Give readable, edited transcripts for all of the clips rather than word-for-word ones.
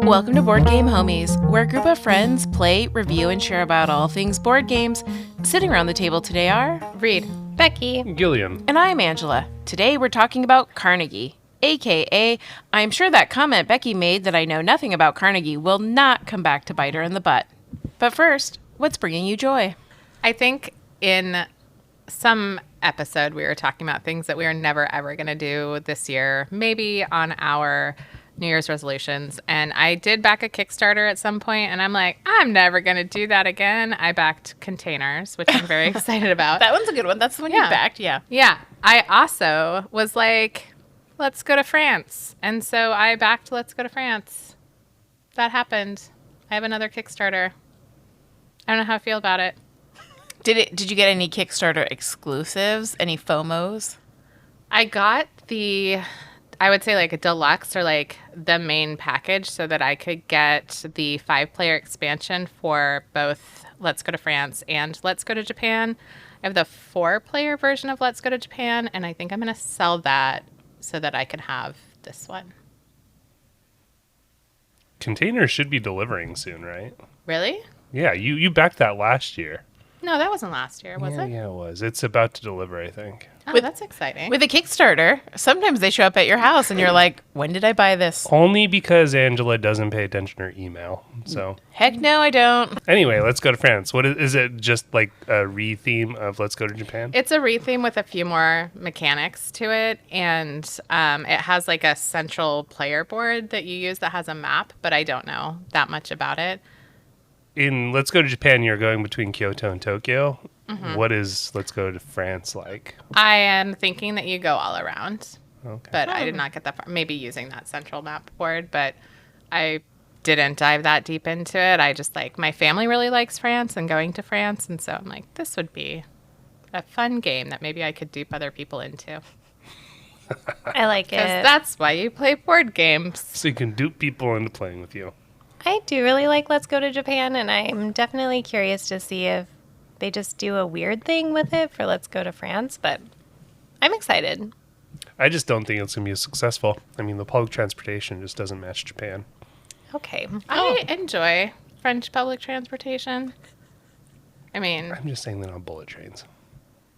Welcome to Board Game Homies, where a group of friends play, review, and share about all things board games. Sitting around the table today are Reed, Becky, Gillian, and I'm Angela. Today we're talking about Carnegie, aka I'm sure that comment Becky made that I know nothing about Carnegie will not come back to bite her in the butt. But first, what's bringing you joy? I think in some episode we were talking about things that we are never ever going to do this year, maybe on our New Year's resolutions. And I did back a Kickstarter at some point, and I'm like, I'm never going to do that again. I backed Containers, which I'm very excited about. That one's a good one. That's the one you backed, yeah. Yeah. I also was like, let's go to France. And so I backed Let's Go to France. That happened. I have another Kickstarter. I don't know how I feel about it. Did you get any Kickstarter exclusives? Any FOMOs? I got I would say like a deluxe or like the main package so that I could get the 5-player expansion for both Let's Go to France and Let's Go to Japan. I have the 4-player version of Let's Go to Japan, and I think I'm going to sell that so that I can have this one. Containers should be delivering soon, right? Really? Yeah, you backed that last year. No, that wasn't last year, was it? Yeah, it was. It's about to deliver, I think. Oh, that's exciting. With a Kickstarter, sometimes they show up at your house and you're like, when did I buy this? Only because Angela doesn't pay attention to her email. So Heck no, I don't. anyway, Let's Go to France. What is it? Just like a re-theme of Let's Go to Japan? It's a retheme with a few more mechanics to it, and it has like a central player board that you use that has a map, but I don't know that much about it. In Let's Go to Japan, you're going between Kyoto and Tokyo. Mm-hmm. What is Let's Go to France like? I am thinking that you go all around, Okay. but I did not get that far. Maybe using that central map board, but I didn't dive that deep into it. I just my family really likes France and going to France, and so I'm like, this would be a fun game that maybe I could dupe other people into. I like it. Because that's why you play board games. So you can dupe people into playing with you. I do really like Let's Go to Japan, and I'm definitely curious to see if they just do a weird thing with it for Let's Go to France, but I'm excited. I just don't think it's going to be successful. I mean, the public transportation just doesn't match Japan. Okay. I enjoy French public transportation. I mean, I'm just saying they're on bullet trains.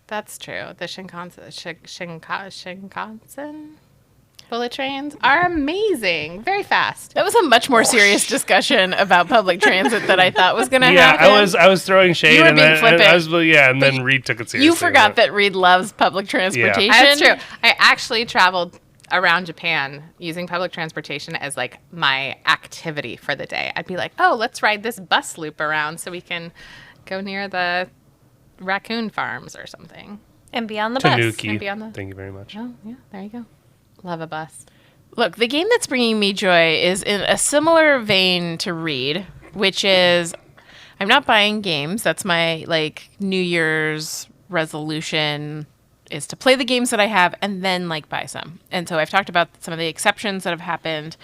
that's true. The Shinkansen bullet trains are amazing. Very fast. That was a much more serious discussion about public transit that I thought was going to Yeah, happen. I was throwing shade. You were and being then, flippant. and then Reed took it seriously. You forgot that Reed loves public transportation. That's true. I actually traveled around Japan using public transportation as like my activity for the day. I'd be like, oh, let's ride this bus loop around so we can go near the raccoon farms or something. And be on the bus. Tanuki. And be on the- Thank you very much. Oh, yeah, there you go. Love a bus. Look, the game that's bringing me joy is in a similar vein to Reed, which is I'm not buying games. That's my New Year's resolution is to play the games that I have and then buy some. And so I've talked about some of the exceptions that have happened.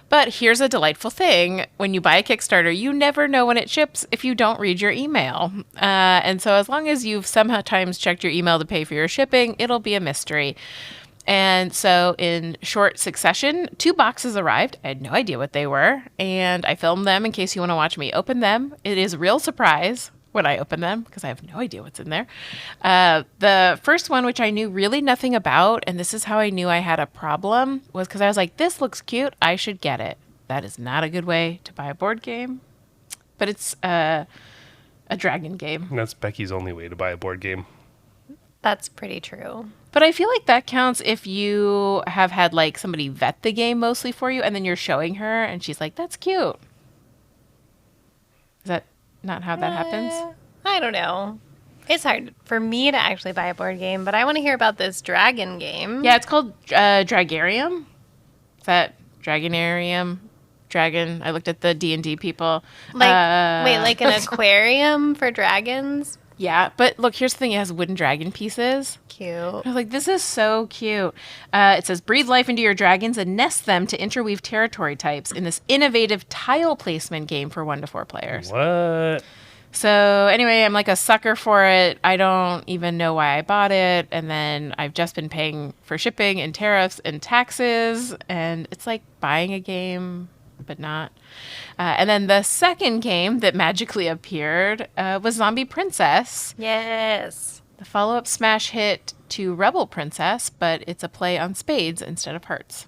But here's a delightful thing. When you buy a Kickstarter, you never know when it ships if you don't read your email. And so as long as you've sometimes checked your email to pay for your shipping, it'll be a mystery. And so in short succession, 2 boxes arrived. I had no idea what they were. And I filmed them in case you want to watch me open them. It is a real surprise when I open them because I have no idea what's in there. The first one, which I knew really nothing about, and this is how I knew I had a problem, was because I was like, this looks cute. I should get it. That is not a good way to buy a board game. But it's a dragon game. And that's Becky's only way to buy a board game. That's pretty true. But I feel like that counts if you have had somebody vet the game mostly for you and then you're showing her and she's like, that's cute. Is that not how that happens? I don't know. It's hard for me to actually buy a board game, but I want to hear about this dragon game. Yeah, it's called Dragonarium. Is that Dragonarium? Dragon. I looked at the D&D people. Wait, like an aquarium for dragons? Yeah, but look, here's the thing. It has wooden dragon pieces. Cute. I was like, this is so cute. It says, breathe life into your dragons and nest them to interweave territory types in this innovative tile placement game for 1 to 4 players. What? So anyway, I'm a sucker for it. I don't even know why I bought it. And then I've just been paying for shipping and tariffs and taxes. And it's like buying a game but not. And then the second game that magically appeared was Zombie Princess, Yes. the follow-up smash hit to Rebel Princess, but it's a play on spades instead of hearts.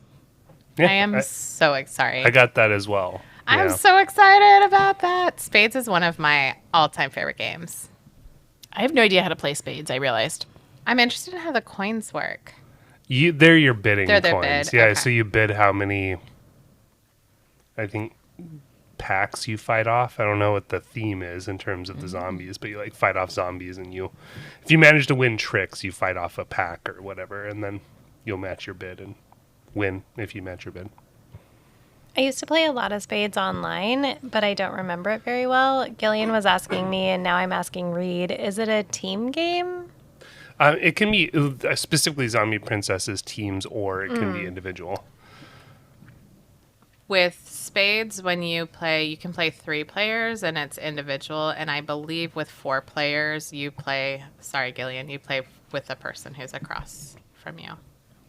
Yeah, I am so excited. I got that as well. I'm Yeah. so excited about that. Spades is one of my all-time favorite games. I have no idea how to play spades, I realized. I'm interested in how the coins work. They're your bidding They're their coins. bid, Yeah, okay. so you bid how many, I think, packs you fight off. I don't know what the theme is in terms of the zombies, but you like fight off zombies, and if you manage to win tricks, you fight off a pack or whatever, and then you'll match your bid and win if you match your bid. I used to play a lot of spades online, but I don't remember it very well. Gillian was asking me, and now I'm asking Reed, is it a team game? It can be specifically Zombie Princesses teams, or it can be individual. With spades, when you can play 3 players and it's individual. And I believe with 4 players, you play with a person who's across from you.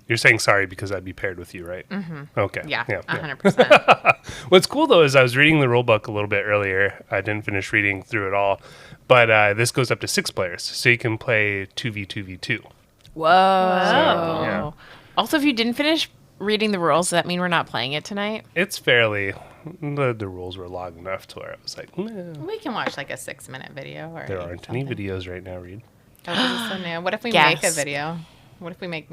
You're saying sorry because I'd be paired with you, right? Mm-hmm. Okay. Yeah, Yeah. 100%. What's cool, though, is I was reading the rule book a little bit earlier. I didn't finish reading through it all. But this goes up to 6 players. So you can play 2v2v2. Whoa. yeah. Also, if you didn't finish reading the rules, does that mean we're not playing it tonight? It's fairly... The rules were long enough to where I was like, nah. We can watch like a 6-minute video. Or There aren't any videos right now, Reed. Oh, this is so new. What if we Yes. make a video? What if we make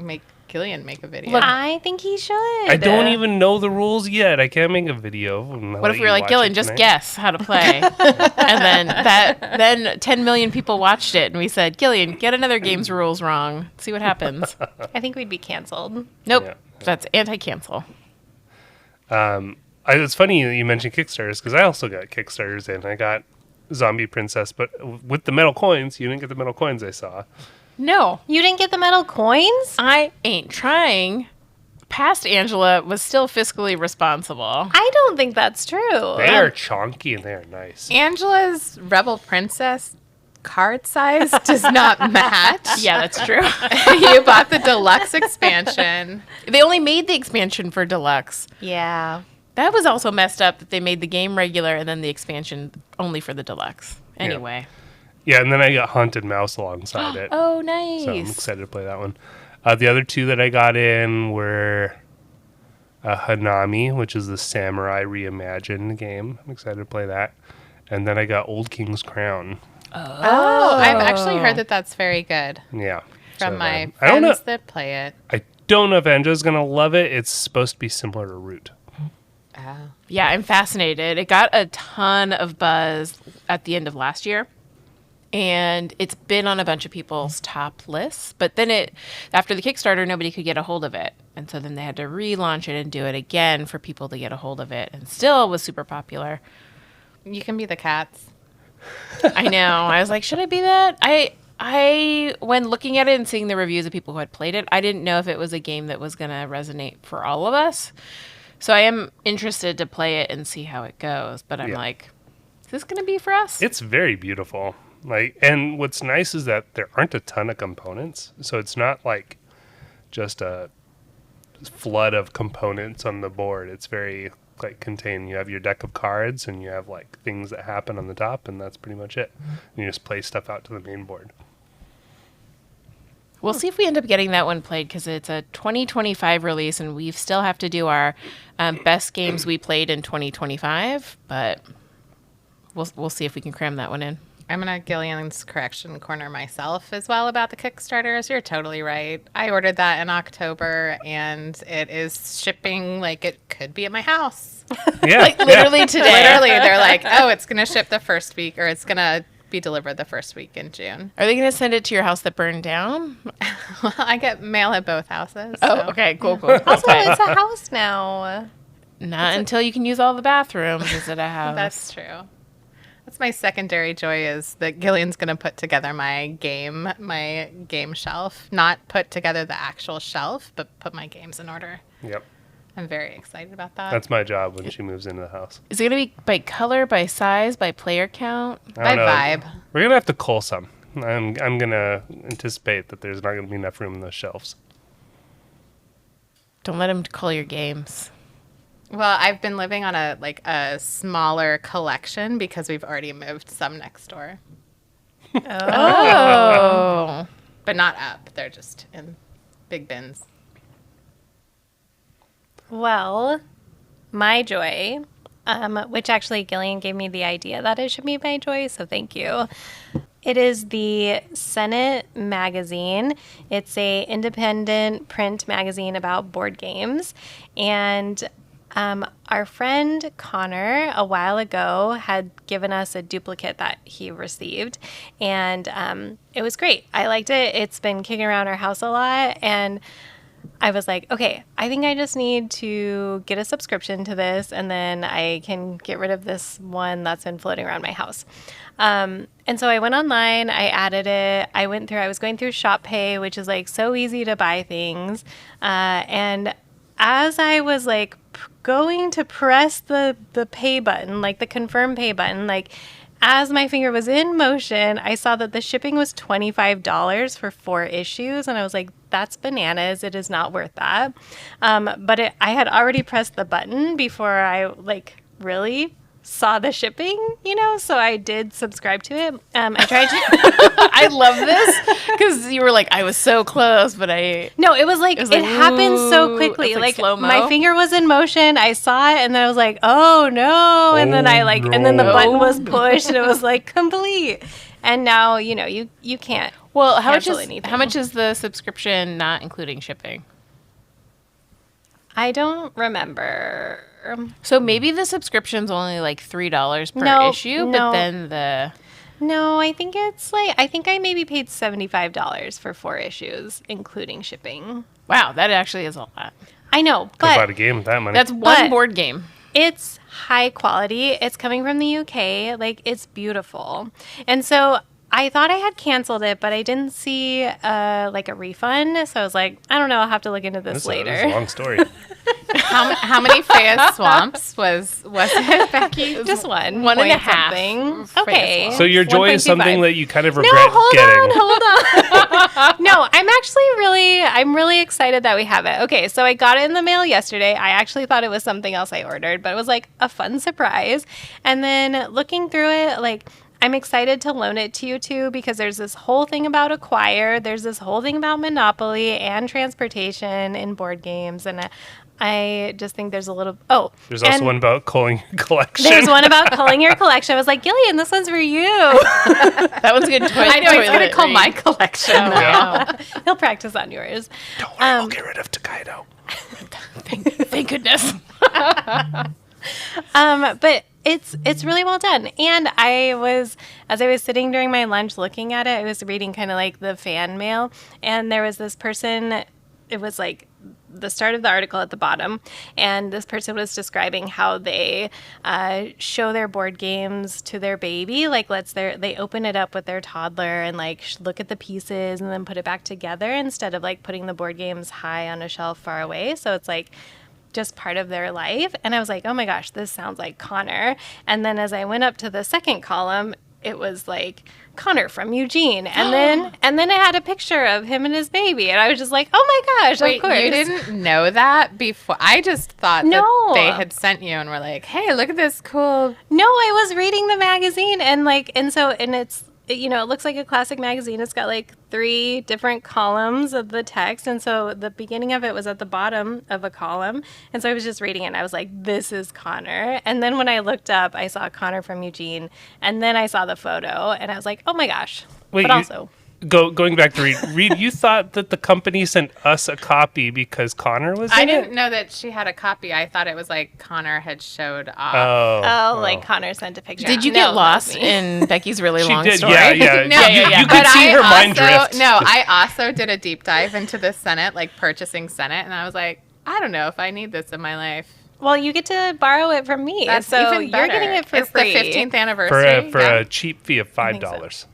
Gillian make a video? I think he should. I don't even know the rules yet. I can't make a video. What if we were like, Gillian, just guess how to play? And then 10 million people watched it, and we said, Gillian, get another game's rules wrong. See what happens. I think we'd be canceled. Nope. Yeah. That's anti-cancel. It's funny you mentioned Kickstarters, because I also got Kickstarters, and I got Zombie Princess, but with the metal coins, you didn't get the metal coins I saw. No, You didn't get the metal coins? I ain't trying. Past Angela was still fiscally responsible. I don't think that's true. They are chonky and they are nice. Angela's Rebel Princess card size does not match. Yeah, that's true. You bought the deluxe expansion. They only made the expansion for deluxe. Yeah. That was also messed up that they made the game regular and then the expansion only for the deluxe. Anyway. Yeah, and then I got Haunted Mouse alongside it. Oh, nice. So I'm excited to play that one. The other 2 that I got in were Hanami, which is the Samurai Reimagined game. I'm excited to play that. And then I got Old King's Crown. Oh, I've actually heard that that's very good Yeah. from So, my I don't know. friends that play it. I don't know if Angela's going to love it. It's supposed to be similar to Root. Oh. Yeah, I'm fascinated. It got a ton of buzz at the end of last year. And it's been on a bunch of people's top lists. But then after the Kickstarter, nobody could get a hold of it. And so then they had to relaunch it and do it again for people to get a hold of it. And still was super popular. You can be the cats. I know. I was like, should I be that? I when looking at it and seeing the reviews of people who had played it, I didn't know if it was a game that was going to resonate for all of us. So I am interested to play it and see how it goes. But I'm like, is this going to be for us? It's very beautiful. And what's nice is that there aren't a ton of components. So it's not like just a flood of components on the board. It's very contained. You have your deck of cards and you have things that happen on the top, and that's pretty much it. You just play stuff out to the main board. We'll see if we end up getting that one played because it's a 2025 release and we still have to do our best games we played in 2025. But we'll see if we can cram that one in. I'm going to Gillian's correction corner myself as well about the Kickstarters. You're totally right. I ordered that in October, and it is shipping like it could be at my house. Yeah. Literally today. Literally, they're like, oh, it's going to ship the first week, or it's going to be delivered the first week in June. Are they going to send it to your house that burned down? Well, I get mail at both houses. Oh, so- okay. Cool. Also, it's a house now. Not until you can use all the bathrooms is it a house. That's true. That's my secondary joy is that Gillian's going to put together my game shelf. Not put together the actual shelf, but put my games in order. Yep. I'm very excited about that. That's my job when she moves into the house. Is it going to be by color, by size, by player count? I My don't know. vibe. We're going to have to cull some. I'm going to anticipate that there's not going to be enough room in those shelves. Don't let him call your games. Well, I've been living on a smaller collection because we've already moved some next door, Oh. but not up. They're just in big bins. Well, my joy, which actually Gillian gave me the idea that it should be my joy, so thank you. It is the Senet Magazine. It's a independent print magazine about board games. And our friend Connor, a while ago, had given us a duplicate that he received. And it was great. I liked it. It's been kicking around our house a lot. And I was like, okay, I think I just need to get a subscription to this, and then I can get rid of this one that's been floating around my house. And so I went online, I added it. I was going through Shop Pay, which is like so easy to buy things. And as I was like going to press the pay button, like the confirm pay button, like as my finger was in motion, I saw that the shipping was $25 for 4 issues. And I was like, that's bananas. It is not worth that. But I had already pressed the button before I like really saw the shipping, so I did subscribe to it. I tried to. I love this because you were like, I was so close, but No, it was like, it happened so ooh, quickly. it's like slow-mo. My finger was in motion. I saw it and then I was like, oh no. And then and then the button was pushed and it was like complete. And now, you can't. Well, how anything. much is the subscription not including shipping? I don't remember. So maybe the subscription's only like $3 per No, issue, no. but then No, I think I maybe paid $75 for 4 issues, including shipping. wow, that actually is a lot. I know, Could buy a but game with that money. That's one But- board game. it's high quality. It's coming from the UK. Like, it's beautiful. And so I thought I had canceled it, but I didn't see like a refund. So I was like, I don't know. I'll have to look into this This is later. a long story. How many Fayette Swamps was it, Becky? Just one. One and a point half something. for Okay. Swamp. So your joy is 1.25. something that you kind of regret No, hold getting. on. No, I'm really excited that we have it. Okay, so I got it in the mail yesterday. I actually thought it was something else I ordered, but it was like a fun surprise. And then looking through it, like, I'm excited to loan it to you too, because there's this whole thing about Acquire. There's this whole thing about Monopoly and transportation in board games. And I just think there's a little, There's also and one about culling your collection. there's one about culling your collection. I was like, Gillian, this one's for you. That one's good. I know he's going to call read. my collection. Oh, wow. He'll practice on yours. Don't worry, we'll get rid of Tokaido. Thank goodness. But it's really well done. And as I was sitting during my lunch looking at it, I was reading kind of like the fan mail, and there was this person, it was like the start of the article at the bottom, and this person was describing how they show their board games to their baby, like they open it up with their toddler and like look at the pieces and then put it back together instead of like putting the board games high on a shelf far away. So it's like just part of their life. And I was like, oh my gosh, this sounds like Connor. And then as I went up to the second column, it was like Connor from Eugene. And then it had a picture of him and his baby. And I was just like, oh my gosh, Wait, of course. you didn't know that before? I just thought No. that they had sent you and were like, hey, look at this cool. No, I was reading the magazine and it's, it looks like a classic magazine. It's got like 3 different columns of the text. And so the beginning of it was at the bottom of a column. And so I was just reading it and I was like, this is Connor. And then when I looked up, I saw Connor from Eugene. And then I saw the photo and I was like, oh my gosh. Wait, but also, going back to Reed, you thought that the company sent us a copy because Connor was in I it? didn't know that she had a copy. I thought it was like Connor had showed off. like Connor sent a picture. Did you No, get not lost me. in Becky's really She long did, story? yeah. No, You could but see her mind drift. No, I also did a deep dive into the Senet, like purchasing Senet, and I was like, I don't know if I need this in my life. Well, you get to borrow it from me. That's so even you're better. getting it for it's free. the 15th anniversary. For yeah. a cheap fee of $5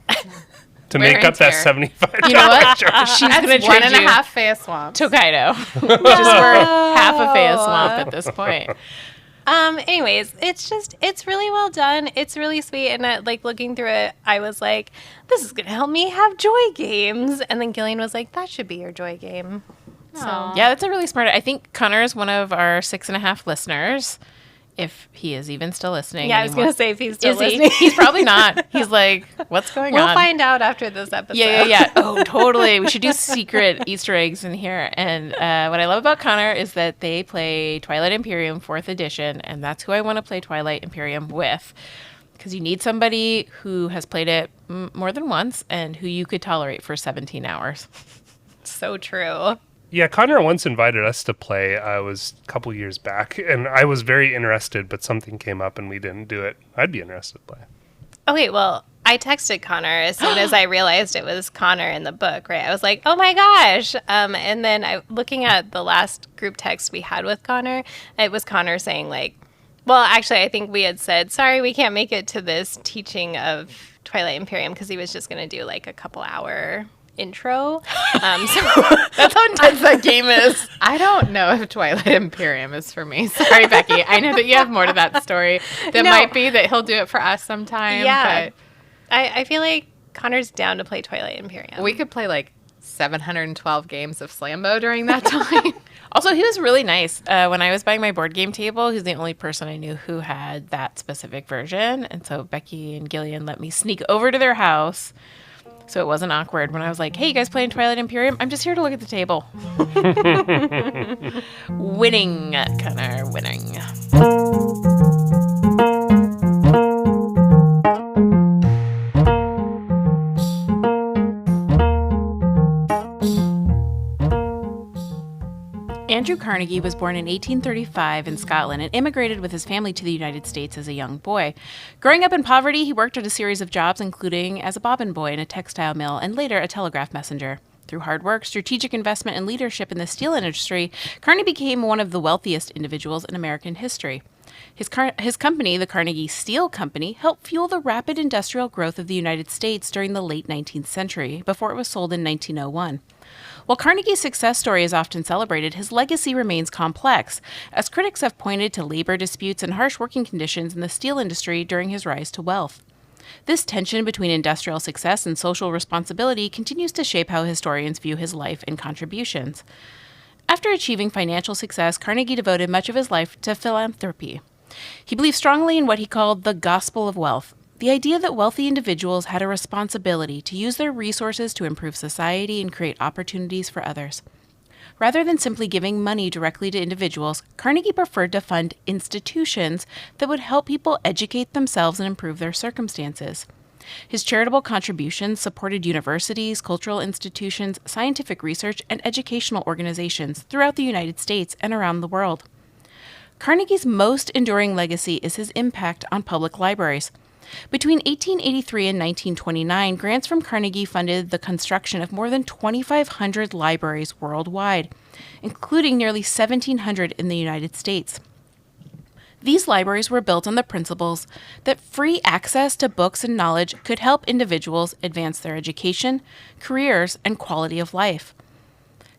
to Wear make up and that tear. $75. You know what? charge. She's That's going to one trade and a you half Fayette Swamps. Tokaido, which is worth half a Fayette Swamp at this point. Anyways, it's really well done. It's really sweet. And like looking through it, I was like, this is going to help me have joy games. And then Gillian was like, that should be your joy game. Aw. Yeah, that's a really smart. I think Connor is one of our 6.5 listeners, if he is even still listening. Yeah, I was anymore. going to say if he's still Is he? listening. He's probably not. He's like, what's going We'll on? find out after this episode. Yeah. Oh, totally. We should do secret Easter eggs in here. And what I love about Connor is that they play Twilight Imperium 4th edition, and that's who I want to play Twilight Imperium with. Because you need somebody who has played it more than once and who you could tolerate for 17 hours. So true. Yeah, Connor once invited us to play. It was a couple years back, and I was very interested, but something came up and we didn't do it. I'd be interested to play. Okay, well, I texted Connor as soon as I realized it was Connor in the book, right? I was like, oh my gosh. And then looking at the last group text we had with Connor, it was Connor saying like, well, actually, I think we had said, sorry, we can't make it to this teaching of Twilight Imperium because he was just going to do like a couple hour intro. So That's how intense that game is. I don't know if Twilight Imperium is for me. Sorry, Becky. I know that you have more to that story. That No. might be that he'll do it for us sometime. Yeah. I feel like Connor's down to play Twilight Imperium. But we could play like 712 games of Slambo during that time. Also, he was really nice. When I was buying my board game table, he's the only person I knew who had that specific version. And so Becky and Gillian let me sneak over to their house. So it wasn't awkward when I was like, hey, you guys playing Twilight Imperium? I'm just here to look at the table. Winning, Connor, winning. Andrew Carnegie was born in 1835 in Scotland and immigrated with his family to the United States as a young boy. Growing up in poverty, he worked at a series of jobs, including as a bobbin boy in a textile mill and later a telegraph messenger. Through hard work, strategic investment, and leadership in the steel industry, Carnegie became one of the wealthiest individuals in American history. His company, the Carnegie Steel Company, helped fuel the rapid industrial growth of the United States during the late 19th century, before it was sold in 1901. While Carnegie's success story is often celebrated, his legacy remains complex, as critics have pointed to labor disputes and harsh working conditions in the steel industry during his rise to wealth. This tension between industrial success and social responsibility continues to shape how historians view his life and contributions. After achieving financial success, Carnegie devoted much of his life to philanthropy. He believed strongly in what he called the gospel of wealth, the idea that wealthy individuals had a responsibility to use their resources to improve society and create opportunities for others. Rather than simply giving money directly to individuals, Carnegie preferred to fund institutions that would help people educate themselves and improve their circumstances. His charitable contributions supported universities, cultural institutions, scientific research, and educational organizations throughout the United States and around the world. Carnegie's most enduring legacy is his impact on public libraries. Between 1883 and 1929, grants from Carnegie funded the construction of more than 2,500 libraries worldwide, including nearly 1,700 in the United States. These libraries were built on the principles that free access to books and knowledge could help individuals advance their education, careers, and quality of life.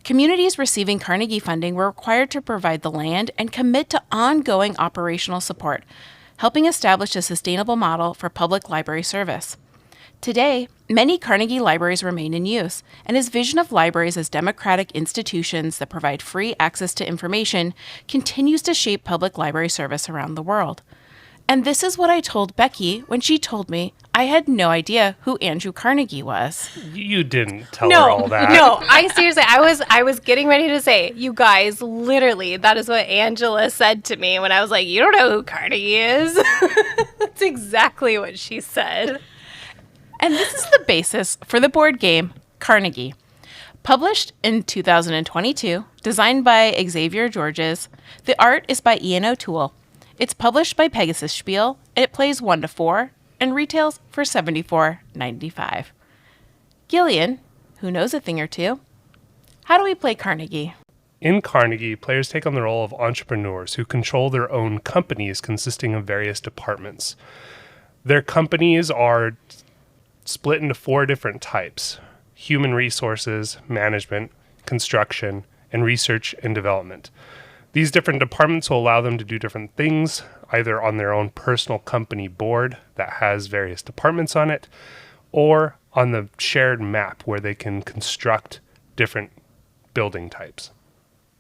Communities receiving Carnegie funding were required to provide the land and commit to ongoing operational support, helping establish a sustainable model for public library service. Today, many Carnegie libraries remain in use, and his vision of libraries as democratic institutions that provide free access to information continues to shape public library service around the world. And this is what I told Becky when she told me I had no idea who Andrew Carnegie was. You didn't tell her all that. No, I seriously, I was getting ready to say, you guys, literally, that is what Angela said to me when I was like, you don't know who Carnegie is. That's exactly what she said. And this is the basis for the board game Carnegie. Published in 2022, designed by Xavier Georges, the art is by Ian O'Toole. It's published by Pegasus Spiel, and it plays 1 to 4 and retails for $74.95. Gillian, who knows a thing or two, how do we play Carnegie? In Carnegie, players take on the role of entrepreneurs who control their own companies consisting of various departments. Their companies are split into 4 different types: human resources, management, construction, and research and development. These different departments will allow them to do different things, either on their own personal company board that has various departments on it, or on the shared map where they can construct different building types.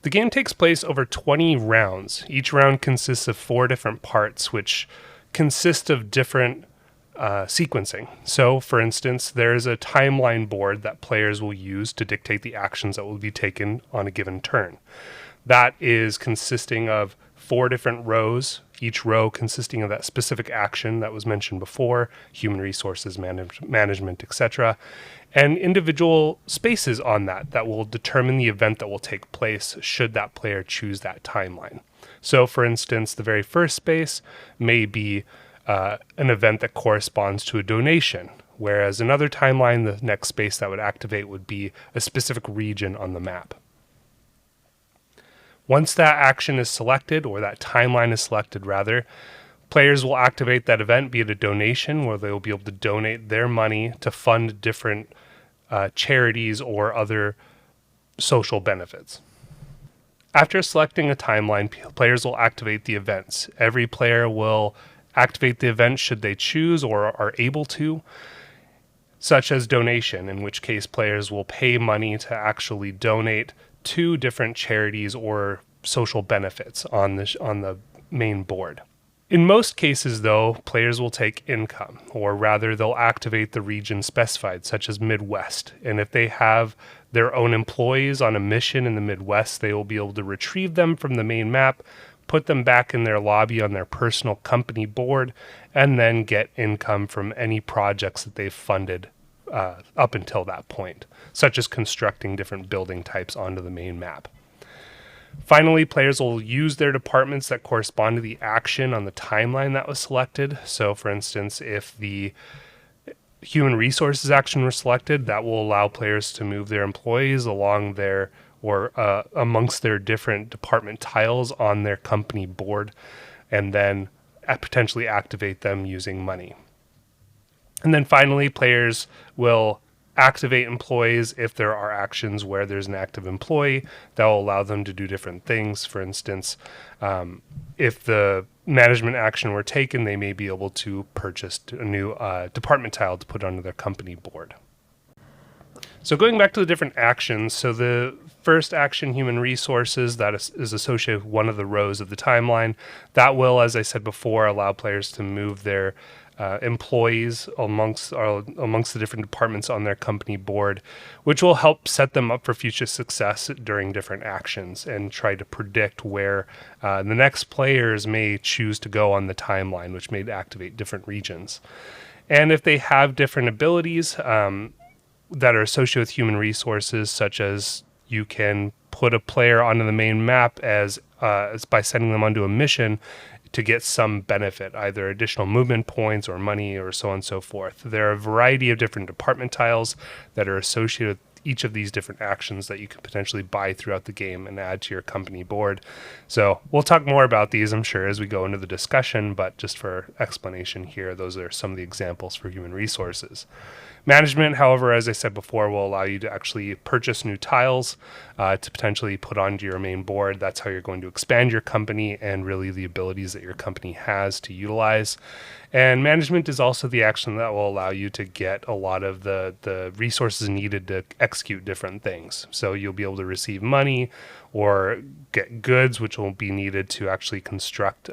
The game takes place over 20 rounds. Each round consists of 4 different parts, which consist of different sequencing. So, for instance, there's a timeline board that players will use to dictate the actions that will be taken on a given turn. That is consisting of 4 different rows, each row consisting of that specific action that was mentioned before, human resources, management, etc., and individual spaces on that will determine the event that will take place should that player choose that timeline. So, for instance, the very first space may be an event that corresponds to a donation, whereas another timeline, the next space that would activate would be a specific region on the map. Once that action is selected, or that timeline is selected rather, players will activate that event, be it a donation, where they will be able to donate their money to fund different charities or other social benefits. After selecting a timeline, players will activate the events. Every player will activate the event should they choose or are able to, such as donation, in which case players will pay money to actually donate to different charities or social benefits on the main board. In most cases, though, players will take income, or rather they'll activate the region specified, such as Midwest. And if they have their own employees on a mission in the Midwest, they will be able to retrieve them from the main map, put them back in their lobby on their personal company board, and then get income from any projects that they've funded up until that point, such as constructing different building types onto the main map. Finally, players will use their departments that correspond to the action on the timeline that was selected. So, for instance, if the human resources action were selected, that will allow players to move their employees along their or amongst their different department tiles on their company board, and then potentially activate them using money. And then finally, players will activate employees if there are actions where there's an active employee that will allow them to do different things. For instance, if the management action were taken, they may be able to purchase a new department tile to put onto their company board. So going back to the different actions, so the first action, human resources, that is associated with one of the rows of the timeline. That will, as I said before, allow players to move their employees amongst the different departments on their company board, which will help set them up for future success during different actions and try to predict where the next players may choose to go on the timeline, which may activate different regions. And if they have different abilities that are associated with human resources, such as you can put a player onto the main map as by sending them onto a mission to get some benefit, either additional movement points or money or so on and so forth. There are a variety of different department tiles that are associated with each of these different actions that you can potentially buy throughout the game and add to your company board. So we'll talk more about these, I'm sure, as we go into the discussion, but just for explanation here, those are some of the examples for human resources. Management, however, as I said before, will allow you to actually purchase new tiles to potentially put onto your main board. That's how you're going to expand your company and really the abilities that your company has to utilize. And management is also the action that will allow you to get a lot of the resources needed to execute different things. So you'll be able to receive money or get goods, which will be needed to actually construct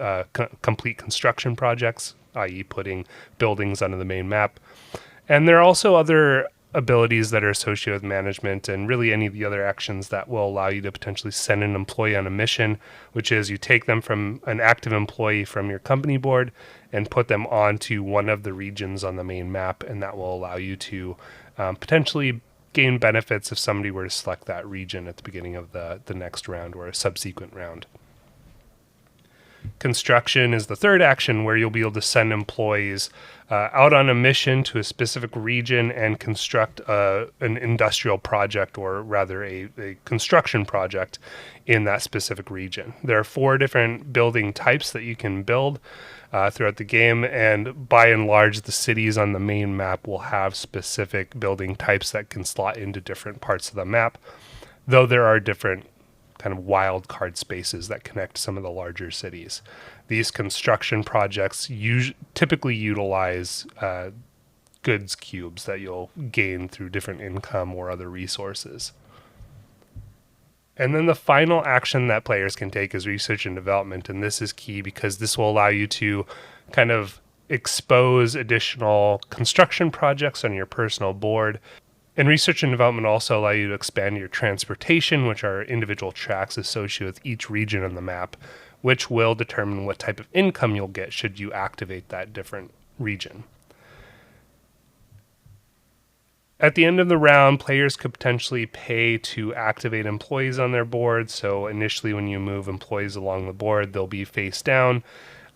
complete construction projects, i.e. putting buildings onto the main map. And there are also other abilities that are associated with management and really any of the other actions that will allow you to potentially send an employee on a mission, which is you take them from an active employee from your company board and put them onto one of the regions on the main map, and that will allow you to potentially gain benefits if somebody were to select that region at the beginning of the next round or a subsequent round. Construction is the third action, where you'll be able to send employees out on a mission to a specific region and construct an industrial project, or rather a construction project in that specific region. There are 4 different building types that you can build throughout the game, and by and large the cities on the main map will have specific building types that can slot into different parts of the map, though there are different kind of wild card spaces that connect some of the larger cities. These construction projects typically utilize goods cubes that you'll gain through different income or other resources. And then the final action that players can take is research and development. And this is key because this will allow you to kind of expose additional construction projects on your personal board. And research and development also allow you to expand your transportation, which are individual tracks associated with each region on the map, which will determine what type of income you'll get should you activate that different region. At the end of the round, players could potentially pay to activate employees on their board. So initially when you move employees along the board, they'll be face down,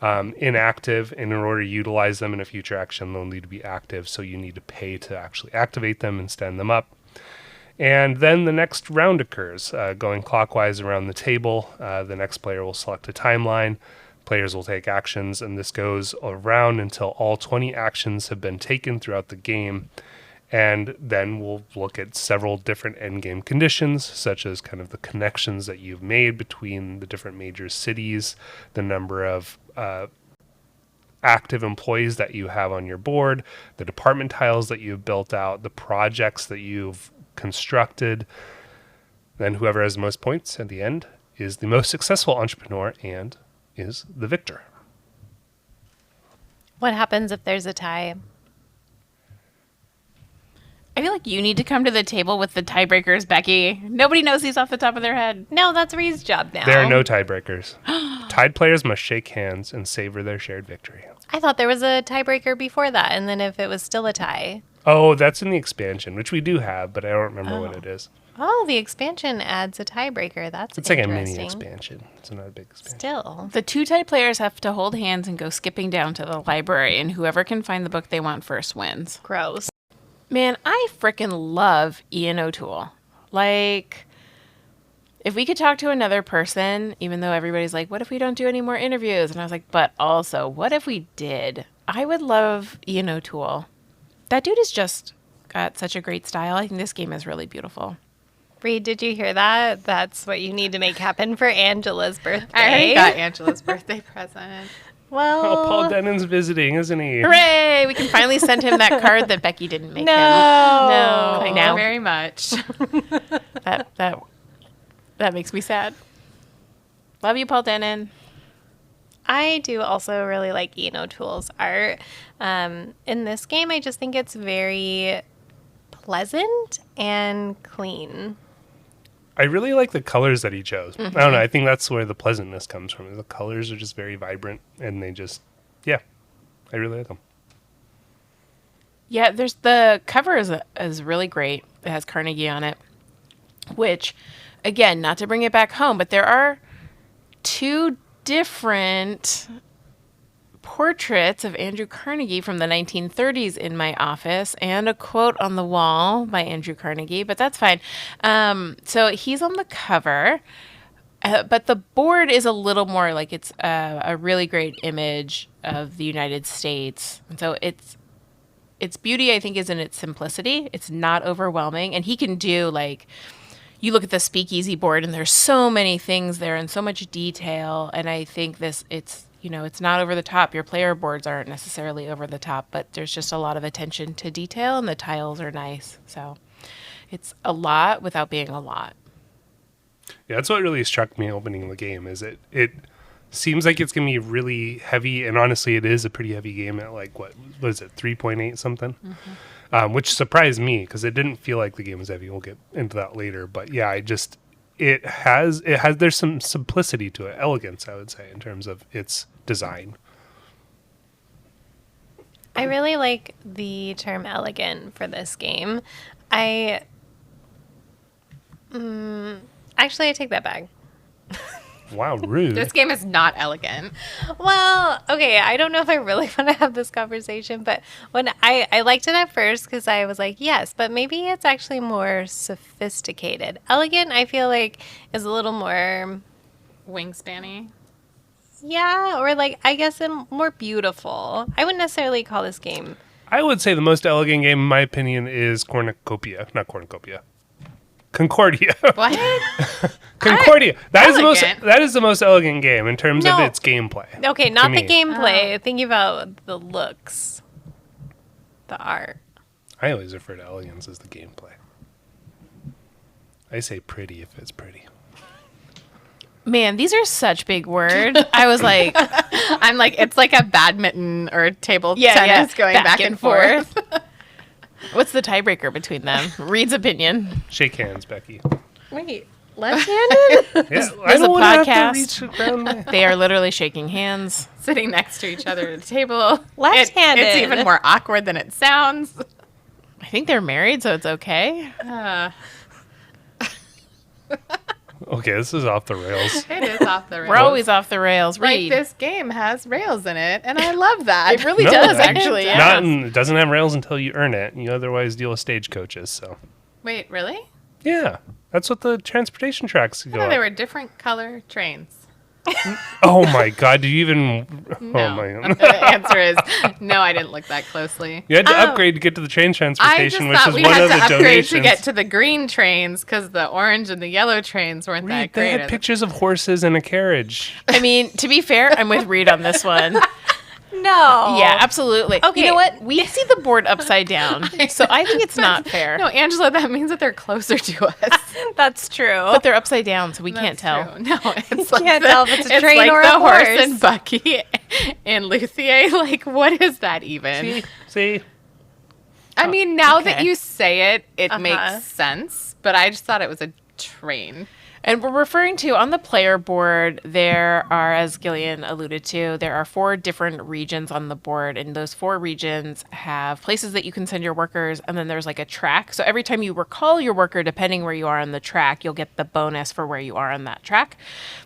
inactive, and in order to utilize them in a future action, they'll need to be active. So you need to pay to actually activate them and stand them up. And then the next round occurs, going clockwise around the table. The next player will select a timeline. Players will take actions, and this goes around until all 20 actions have been taken throughout the game. And then we'll look at several different endgame conditions, such as kind of the connections that you've made between the different major cities, the number of active employees that you have on your board, the department tiles that you've built out, the projects that you've constructed. Then whoever has the most points at the end is the most successful entrepreneur and is the victor. What happens if there's a tie? I feel like you need to come to the table with the tiebreakers, Becky. Nobody knows these off the top of their head. No, that's Ree's job now. There are no tiebreakers. Tied players must shake hands and savor their shared victory. I thought there was a tiebreaker before that, and then if it was still a tie. Oh, that's in the expansion, which we do have, but I don't remember what it is. Oh, the expansion adds a tiebreaker. That's It's like a interesting. mini expansion. It's not a big expansion. Still. The two tied players have to hold hands and go skipping down to the library, and whoever can find the book they want first wins. Gross. Man, I freaking love Ian O'Toole. Like, if we could talk to another person, even though everybody's like, what if we don't do any more interviews? And I was like, but also, what if we did? I would love Ian O'Toole. That dude has just got such a great style. I think this game is really beautiful. Reed, did you hear that? That's what you need to make happen for Angela's birthday. I already got Angela's birthday present. Well, Oh, Paul Dennon's visiting, isn't he? Hooray! We can finally send him that card that Becky didn't make him. No. Thank Now you very much. That makes me sad. Love you, Paul Denon. I do also really like Ian O'Toole's art. In this game, I just think it's very pleasant and clean. I really like the colors that he chose. I don't know. I think that's where the pleasantness comes from. The colors are just very vibrant, and they just, yeah, I really like them. Yeah, there's the cover is really great. It has Carnegie on it, which, again, not to bring it back home, but there are two different portraits of Andrew Carnegie from the 1930s in my office and a quote on the wall by Andrew Carnegie, but that's fine. So he's on the cover, but the board is a little more like it's a really great image of the United States. And so its beauty, I think, is in its simplicity. It's not overwhelming. And he can do, like, you look at the speakeasy board and there's so many things there and so much detail. And I think it's not over the top. Your player boards aren't necessarily over the top, but there's just a lot of attention to detail and the tiles are nice. So it's a lot without being a lot. Yeah, that's what really struck me opening the game. Is it seems like it's gonna be really heavy, and honestly, it is a pretty heavy game at like what is it, 3.8 something, which surprised me because it didn't feel like the game was heavy. We'll get into that later, but yeah, it has there's some simplicity to it, elegance, I would say, in terms of its design. I really like the term elegant for this game. Actually, I take that back. Wow, rude. This game is not elegant. Well, okay, I don't know if I really want to have this conversation, but when I liked it at first because I was like, yes, but maybe it's actually more sophisticated. Elegant, I feel like, is a little more, Wingspanny. yeah, or like, I guess more beautiful. I wouldn't necessarily call this game. I would say the most elegant game, in my opinion, is Cornucopia. Not Cornucopia. Concordia. What? Concordia. That Elegant. is the most elegant game in terms of No. its gameplay. Okay, not the me. gameplay. Thinking about the looks, the art. I always refer to elegance as the gameplay. I say pretty if it's pretty. Man, these are such big words. I was like, I'm like, it's like a badminton or table yeah, tennis going back and forth. What's the tiebreaker between them? Reed's opinion. Shake hands, Becky. Wait, left-handed? Yeah, There's a have to podcast. reach around my- They are literally shaking hands. Sitting next to each other at a table. Left-handed. It's even more awkward than it sounds. I think they're married, so it's okay. Okay, this is off the rails. It is off the rails. We're always off the rails. like Reed. this game has rails in it, and I love that. It really No, does, it actually. Not Yeah. it doesn't have rails until you earn it. You otherwise deal with stagecoaches. So Wait, really? yeah, that's what the transportation tracks go. No, they up. were different color trains. Oh my god! Do you even? No. Oh my! The answer is no. I didn't look that closely. You had to upgrade to get to the train I just transportation, which thought is we one had of to the upgrade donations. to get to the green trains because the orange and the yellow trains weren't that Reed, great. they had pictures of horses and a carriage. I mean, to be fair, I'm with Reed on this one. No. Yeah, absolutely. Okay. You know what? We see the board upside down, so I think it's not fair. No, Angela, that means that they're closer to us. That's true. But they're upside down, so we can't That's tell. true. No, it's like can't tell if it's a train like or the a horse horse. and Bucky and Lucier. Like, what is that even? See, I mean, now that okay. you say it, it Uh-huh. makes sense. But I just thought it was a train. And we're referring to on the player board, there are, as Gillian alluded to, there are 4 different regions on the board. And those 4 regions have places that you can send your workers. And then there's like a track. So every time you recall your worker, depending where you are on the track, you'll get the bonus for where you are on that track.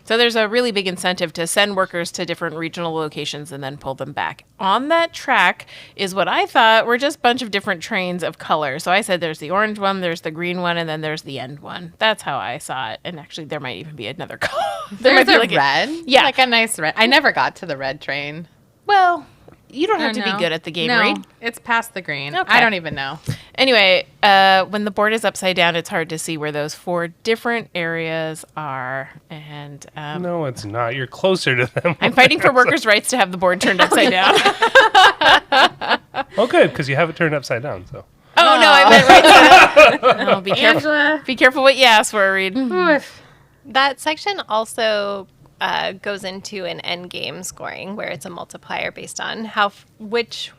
So there's a really big incentive to send workers to different regional locations and then pull them back. On that track is what I thought were just a bunch of different trains of color. So I said there's the orange one, there's the green one, and then there's the end one. That's how I saw it. And actually, there might even be another color. There's might be a like red. Yeah. Like a nice red. I never got to the red train. Well, you don't have Or to no? be good at the game, No, Reed. it's past the green. Okay. I don't even know. Anyway, when the board is upside down, it's hard to see where those 4 different areas are. And no, it's not. You're closer to them. I'm fighting for workers' rights to have the board turned upside down. Oh, good, because you have it turned upside down. So Oh, no, I meant right side. Oh, be careful. Angela. Be careful what you ask for, Reed. That section also goes into an end game scoring where it's a multiplier based on which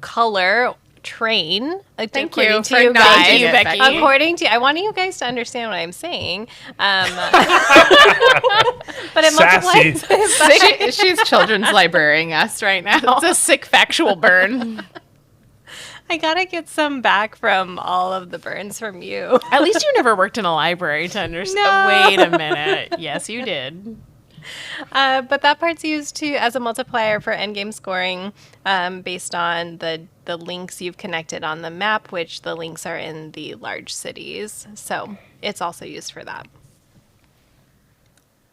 color train. Thank according you to for you guys. acknowledging it, Becky. Becky. According to, I want you guys to understand what I'm saying. But it sassy. multiplies. She's children's librarianing us right now. It's a sick factual burn. I gotta get some back from all of the burns from you. At least you never worked in a library to understand. No. Wait a minute. Yes, you did. But that part's used to as a multiplier for endgame scoring based on the links you've connected on the map, which the links are in the large cities. So it's also used for that.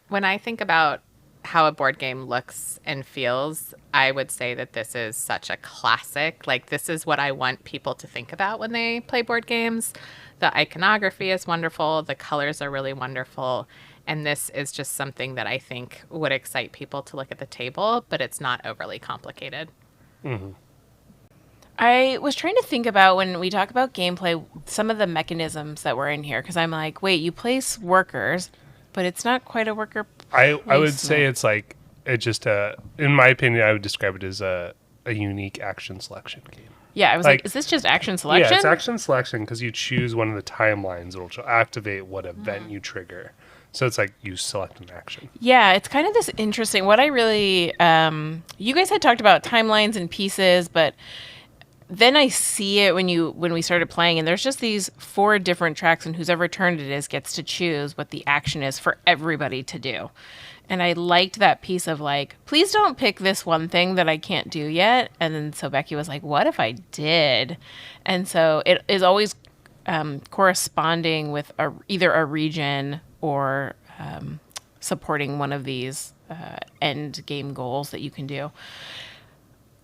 When I think about how a board game looks and feels, I would say that this is such a classic. Like, this is what I want people to think about when they play board games. The iconography is wonderful. The colors are really wonderful. And this is just something that I think would excite people to look at the table, but it's not overly complicated. I was trying to think about when we talk about gameplay, some of the mechanisms that were in here, because I'm like, wait, you place workers, but it's not quite a worker. I would Placement. say it's like it just in my opinion, I would describe it as a unique action selection game. Yeah, I was like, Like- is this just action selection? Yeah, it's action selection because you choose one of the timelines that will activate what event you trigger. So it's like you select an action. Yeah, it's kind of this interesting. What I really, you guys had talked about timelines and pieces, but then I see it when we started playing, and there's just these 4 different tracks, and whoever turn it is gets to choose what the action is for everybody to do. And I liked that piece of like, please don't pick this one thing that I can't do yet. And then so Becky was like, what if I did? And so it is always corresponding with either a region or supporting one of these end game goals that you can do.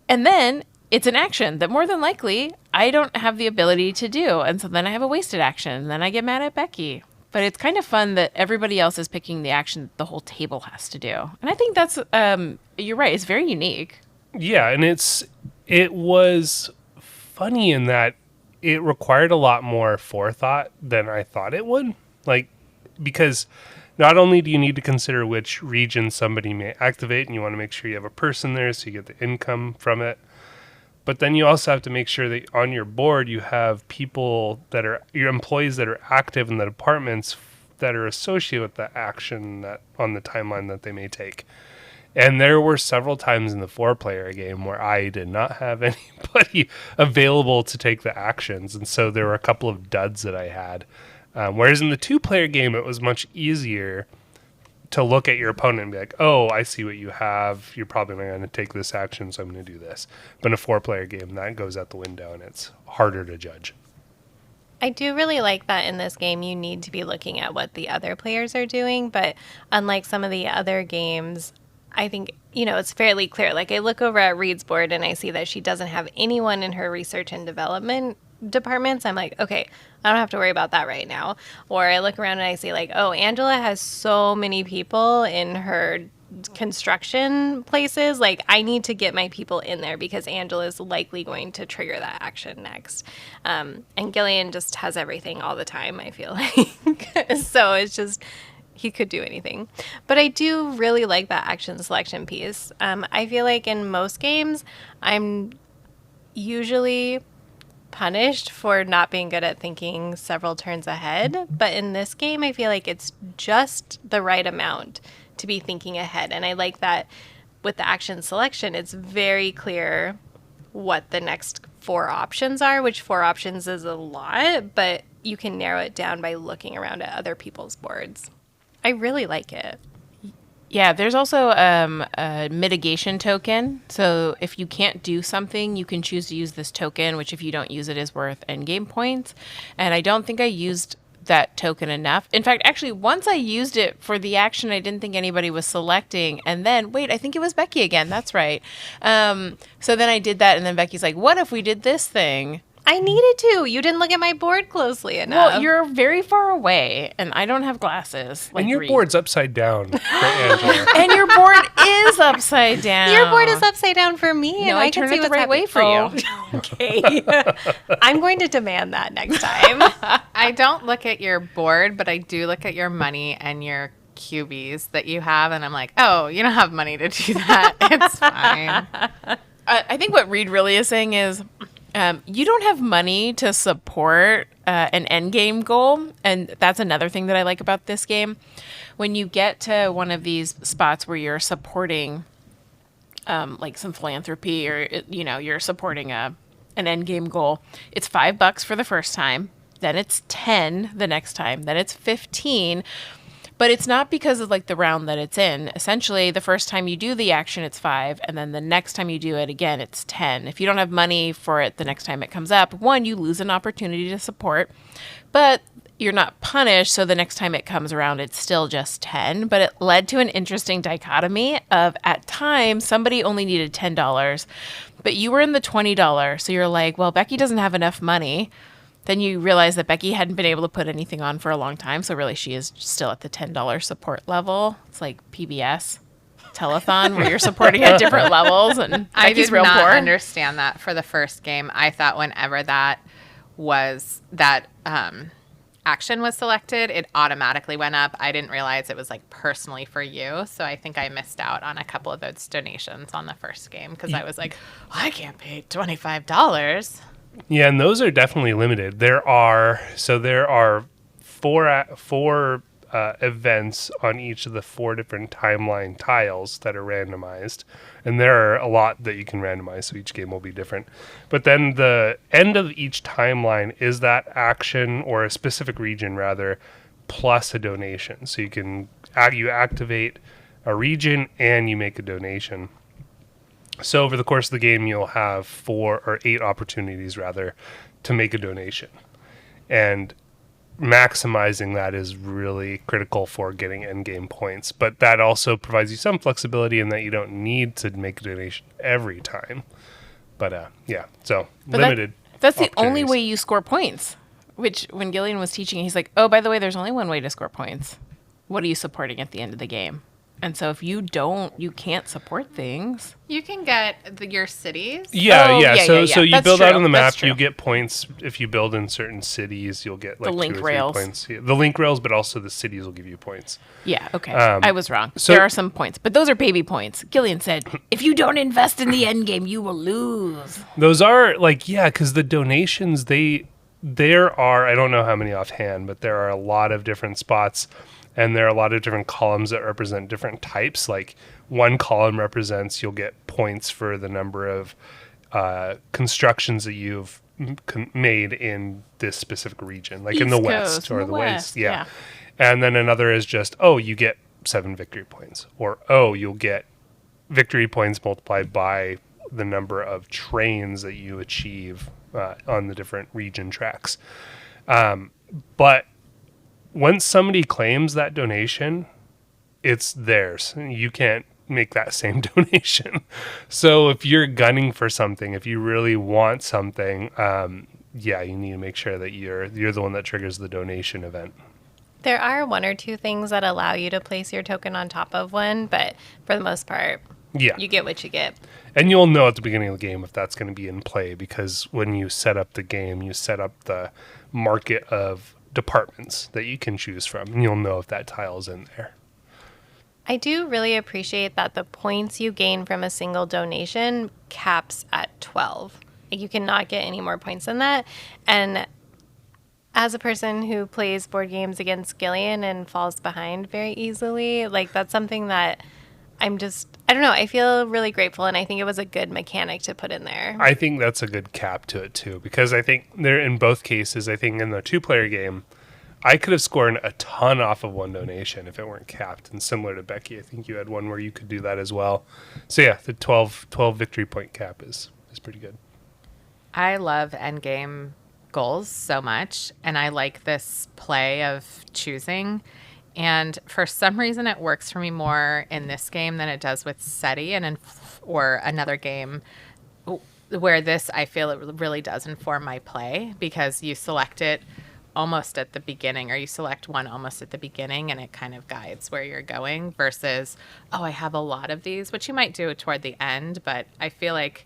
And then it's an action that more than likely I don't have the ability to do. And so then I have a wasted action. And then I get mad at Becky. But it's kind of fun that everybody else is picking the action that the whole table has to do. And I think that's, you're right, it's very unique. Yeah, and it was funny in that it required a lot more forethought than I thought it would. Like, because not only do you need to consider which region somebody may activate, and you want to make sure you have a person there so you get the income from it, but then you also have to make sure that on your board you have people that are your employees that are active in the departments that are associated with the action that on the timeline that they may take. And there were several times in the 4-player game where I did not have anybody available to take the actions. And so there were a couple of duds that I had. Whereas in the 2-player game, it was much easier to look at your opponent and be like, oh, I see what you have. You're probably not going to take this action, so I'm going to do this. But in a 4-player game, that goes out the window, and it's harder to judge. I do really like that in this game you need to be looking at what the other players are doing. But unlike some of the other games, I think, it's fairly clear. Like, I look over at Reed's board and I see that she doesn't have anyone in her research and development departments. I'm like, okay, I don't have to worry about that right now. Or I look around and I see, like, oh, Angela has so many people in her construction places. Like, I need to get my people in there because Angela is likely going to trigger that action next. And Gillian just has everything all the time, I feel like. So it's just... he could do anything. But I do really like that action selection piece. I feel like in most games, I'm usually punished for not being good at thinking several turns ahead. But in this game, I feel like it's just the right amount to be thinking ahead. And I like that with the action selection, it's very clear what the next 4 options are, which 4 options is a lot, but you can narrow it down by looking around at other people's boards. I really like it. Yeah, there's also a mitigation token. So if you can't do something, you can choose to use this token, which if you don't use it is worth endgame points. And I don't think I used that token enough. In fact, actually, once I used it for the action I didn't think anybody was selecting. And then, wait, I think it was Becky again. That's right. So then I did that. And then Becky's like, what if we did this thing? I needed to. You didn't look at my board closely enough. Well, you're very far away, and I don't have glasses. And your board's upside down for Angela. And your board is upside down. Your board is upside down for me, and I can turned see it the what's right way for you. Okay. I'm going to demand that next time. I don't look at your board, but I do look at your money and your QBs that you have, and I'm like, oh, you don't have money to do that. It's fine. I think what Reed really is saying is, you don't have money to support an end game goal. And that's another thing that I like about this game. When you get to one of these spots where you're supporting like some philanthropy or, you're supporting an end game goal, it's $5 for the first time. Then it's 10 the next time. Then it's 15. But it's not because of like the round that it's in. Essentially, the first time you do the action, it's 5. And then the next time you do it again, it's 10. If you don't have money for it the next time it comes up, one, you lose an opportunity to support. But you're not punished. So the next time it comes around, it's still just 10. But it led to an interesting dichotomy of at times, somebody only needed $10. But you were in the $20. So you're like, well, Becky doesn't have enough money. Then you realize that Becky hadn't been able to put anything on for a long time. So really she is still at the $10 support level. It's like PBS telethon where you're supporting at different levels. And I Becky's did real not poor. understand that for the first game. I thought whenever that action was selected, it automatically went up. I didn't realize it was like personally for you. So I think I missed out on a couple of those donations on the first game because I was like, I can't pay $25. Yeah, and those are definitely limited. There are four events on each of the 4 different timeline tiles that are randomized, and there are a lot that you can randomize, so each game will be different. But then the end of each timeline is that action, or a specific region rather, plus a donation. So you activate a region and you make a donation. So over the course of the game, you'll have 4 or 8 opportunities, rather, to make a donation. And maximizing that is really critical for getting endgame points. But that also provides you some flexibility in that you don't need to make a donation every time. But so But limited. That's the only opportunities. way you score points. Which, when Gillian was teaching, he's like, oh, by the way, there's only one way to score points. What are you supporting at the end of the game? And so if you don't, you can't support things. You can get your cities. Yeah, Oh, yeah. yeah, So yeah, yeah. so you That's build out true. on the That's map, true. you get points if you build in certain cities. You'll get like The link 2 or 3 rails. points. Yeah, the link rails, but also the cities will give you points. Yeah, okay. I was wrong. so- There are some points, but those are baby points. Gillian said, if you don't invest in the end game, you will lose. Those are like, yeah, because the donations, there are, I don't know how many offhand, but there are a lot of different spots, and there are a lot of different columns that represent different types. Like one column represents, you'll get points for the number of constructions that you've made in this specific region, like in the East west Coast, or in the the west. west, Yeah. yeah. And then another is just, oh, you get 7 victory points, or oh, you'll get victory points multiplied by the number of trains that you achieve on the different region tracks. But once somebody claims that donation, it's theirs. You can't make that same donation. So if you're gunning for something, if you really want something, yeah, you need to make sure that you're the one that triggers the donation event. There are 1 or 2 things that allow you to place your token on top of one, but for the most part, Yeah. you get what you get. And you'll know at the beginning of the game if that's going to be in play, because when you set up the game, you set up the market of departments that you can choose from, and you'll know if that tile's in there. I do really appreciate that the points you gain from a single donation caps at 12. Like, you cannot get any more points than that. And as a person who plays board games against Gillian and falls behind very easily, like, that's something that I don't know, I feel really grateful, and I think it was a good mechanic to put in there. I think that's a good cap to it too, because I think there, in both cases, I think in the 2-player game, I could have scored a ton off of one donation if it weren't capped. And similar to Becky, I think you had one where you could do that as well. So yeah, the 12 victory point cap is pretty good. I love endgame goals so much, and I like this play of choosing. And for some reason, it works for me more in this game than it does with SETI or another game where this, I feel it really does inform my play, because you select it almost at the beginning, or you select one almost at the beginning, and it kind of guides where you're going versus, oh, I have a lot of these, which you might do toward the end. But I feel like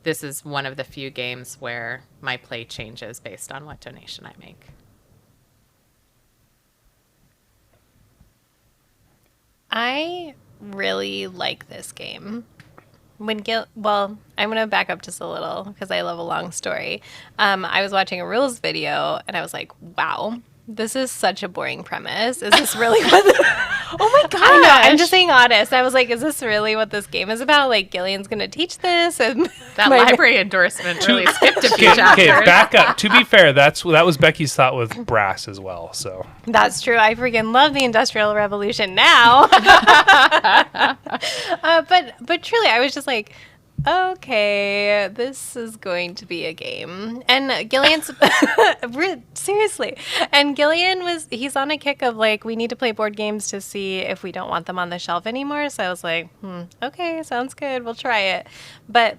this is one of the few games where my play changes based on what donation I make. I really like this game. Well, I'm going to back up just a little because I love a long story. I was watching a rules video and I was like, wow, this is such a boring premise. Is this really what... Oh my gosh. I know, I'm just being honest. I was like, is this really what this game is about? Like, Gillian's going to teach this? And That library endorsement really skipped a few Okay, chapters. back up. To be fair, that was Becky's thought with brass as well. So That's true. I freaking love the Industrial Revolution now. But truly, I was just like, okay, this is going to be a game. And Gillian's seriously. And Gillian he's on a kick of like, we need to play board games to see if we don't want them on the shelf anymore. So I was like, okay, sounds good. We'll try it. But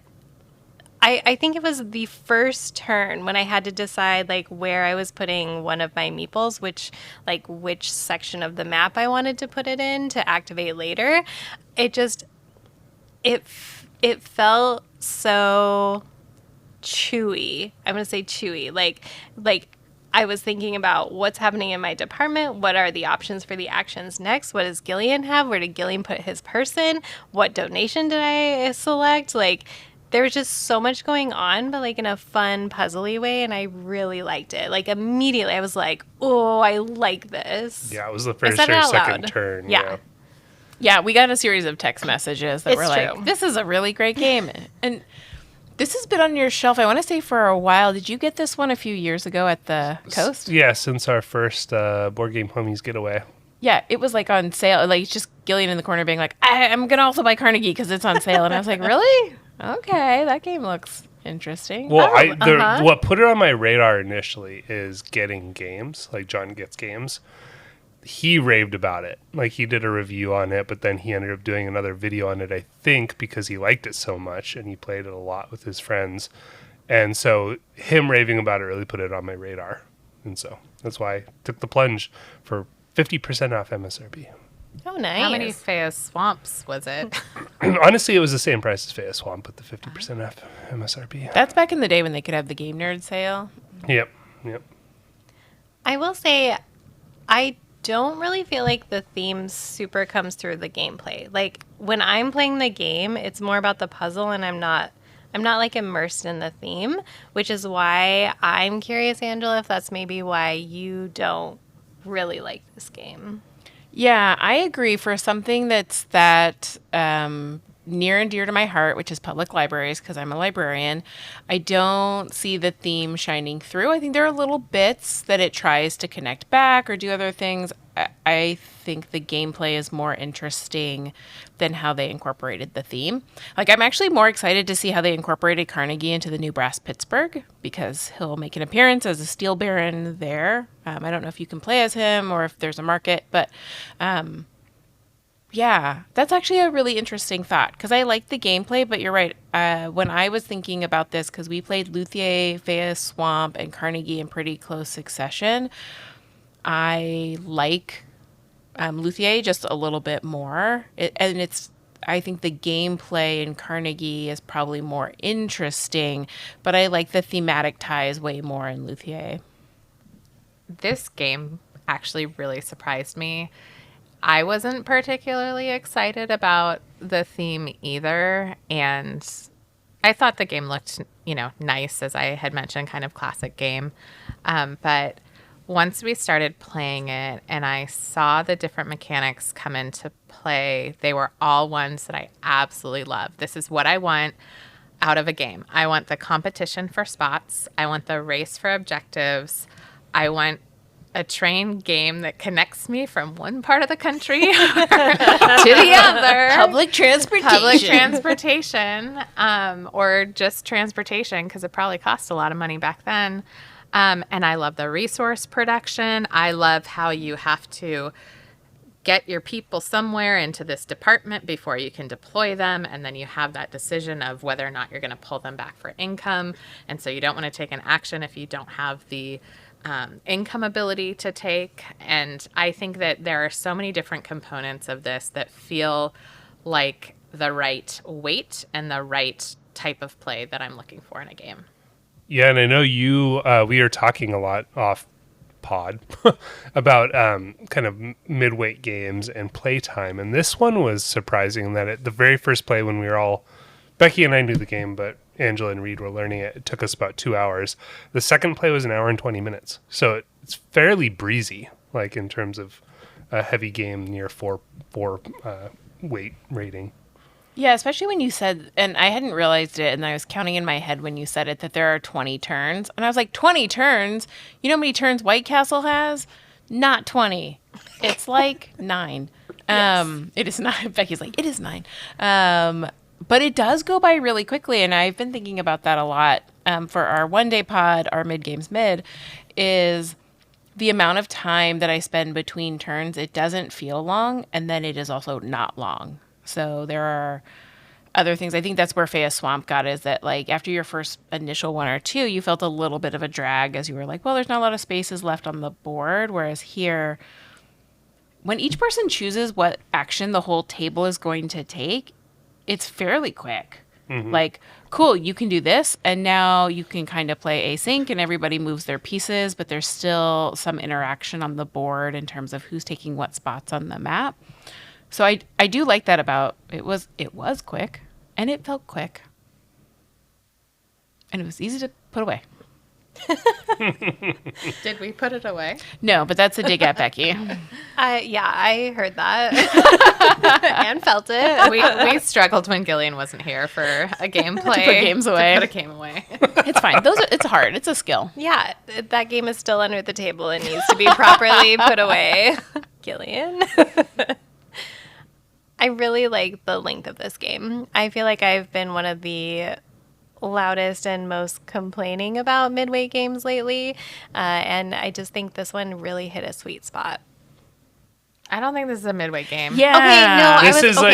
I think it was the first turn when I had to decide like where I was putting one of my meeples, which section of the map I wanted to put it in to activate later. It felt so chewy. I'm going to say chewy. Like I was thinking about what's happening in my department. What are the options for the actions next? What does Gillian have? Where did Gillian put his person? What donation did I select? Like, there was just so much going on, but like in a fun, puzzly way, and I really liked it. Like, immediately I was like, oh, I like this. yeah, it was the I first said it or out second loud. turn. Yeah. Yeah, we got a series of text messages that It's were like, true. this is a really great game. And this has been on your shelf, I want to say, for a while. Did you get this one a few years ago at the coast? Yeah, since our first board game homies getaway. Yeah, it was like on sale. Like, just Gillian in the corner being like, I'm going to also buy Carnegie because it's on sale. And I was like, really? Okay, that game looks interesting. Well, uh-huh. what put it on my radar initially is getting games. Like, John gets games. He raved about it. Like, he did a review on it, but then he ended up doing another video on it, I think, because he liked it so much and he played it a lot with his friends. And so him raving about it really put it on my radar. And so that's why I took the plunge for 50% off MSRP. Oh, nice. How many Fayas Swamps was it? Honestly, it was the same price as Fayas Swamp with the 50% off MSRP. That's back in the day when they could have the Game Nerd sale. Yep. I will say, I don't really feel like the theme super comes through the gameplay. Like when I'm playing the game, it's more about the puzzle, and I'm not like immersed in the theme, which is why I'm curious, Angela, if that's maybe why you don't really like this game. Yeah, I agree. For something that's that near and dear to my heart, which is public libraries, because I'm a librarian, I don't see the theme shining through. I think there are little bits that it tries to connect back or do other things. I think the gameplay is more interesting than how they incorporated the theme. Like, I'm actually more excited to see how they incorporated Carnegie into the new Brass Pittsburgh, because he'll make an appearance as a Steel Baron there. I don't know if you can play as him or if there's a market, but yeah, that's actually a really interesting thought, because I like the gameplay, but you're right. When I was thinking about this, because we played Luthier, Fayas Swamp, and Carnegie in pretty close succession, I like Luthier just a little bit more. I think the gameplay in Carnegie is probably more interesting, but I like the thematic ties way more in Luthier. This game actually really surprised me. I wasn't particularly excited about the theme either, and I thought the game looked, nice, as I had mentioned, kind of classic game. But once we started playing it and I saw the different mechanics come into play, they were all ones that I absolutely love. This is what I want out of a game. I want the competition for spots. I want the race for objectives. I want a train game that connects me from one part of the country to the other. Public transportation. Or just transportation, because it probably cost a lot of money back then. And I love the resource production. I love how you have to get your people somewhere into this department before you can deploy them. And then you have that decision of whether or not you're going to pull them back for income. And so you don't want to take an action if you don't have the income ability to take. And I think that there are so many different components of this that feel like the right weight and the right type of play that I'm looking for in a game. Yeah, and I know we are talking a lot off pod about kind of midweight games and playtime. And this one was surprising that at the very first play, when we were all, Becky and I knew the game, but Angela and Reed were learning it. It took us about 2 hours. The second play was 1 hour and 20 minutes. So it's fairly breezy, like in terms of a heavy game near four weight rating. Yeah, especially when you said, and I hadn't realized it, and I was counting in my head when you said it, that there are 20 turns. And I was like, 20 turns? You know how many turns White Castle has? Not 20. It's like 9. Yes. It is not. Becky's like, it is 9. But it does go by really quickly, and I've been thinking about that a lot for our one-day pod, our mid-games mid, is the amount of time that I spend between turns. It doesn't feel long, and then it is also not long. So there are other things. I think that's where Fayas Swamp got, is that like after your first initial 1 or 2, you felt a little bit of a drag as you were like, well, there's not a lot of spaces left on the board. Whereas here, when each person chooses what action the whole table is going to take, it's fairly quick. Mm-hmm. Like, cool, you can do this, and now you can kind of play async, and everybody moves their pieces, but there's still some interaction on the board in terms of who's taking what spots on the map. So I do like that about it. Was quick, and it felt quick, and it was easy to put away. Did we put it away? No, but that's a dig at Becky. Yeah, I heard that and felt it. We struggled when Gillian wasn't here for a gameplay. To put games away. To put a game away. It's fine. It's hard. It's a skill. Yeah, that game is still under the table and needs to be properly put away. Gillian. I really like the length of this game. I feel like I've been one of the loudest and most complaining about midweight games lately, and I just think this one really hit a sweet spot. I don't think this is a midweight game. Yeah. Okay, no,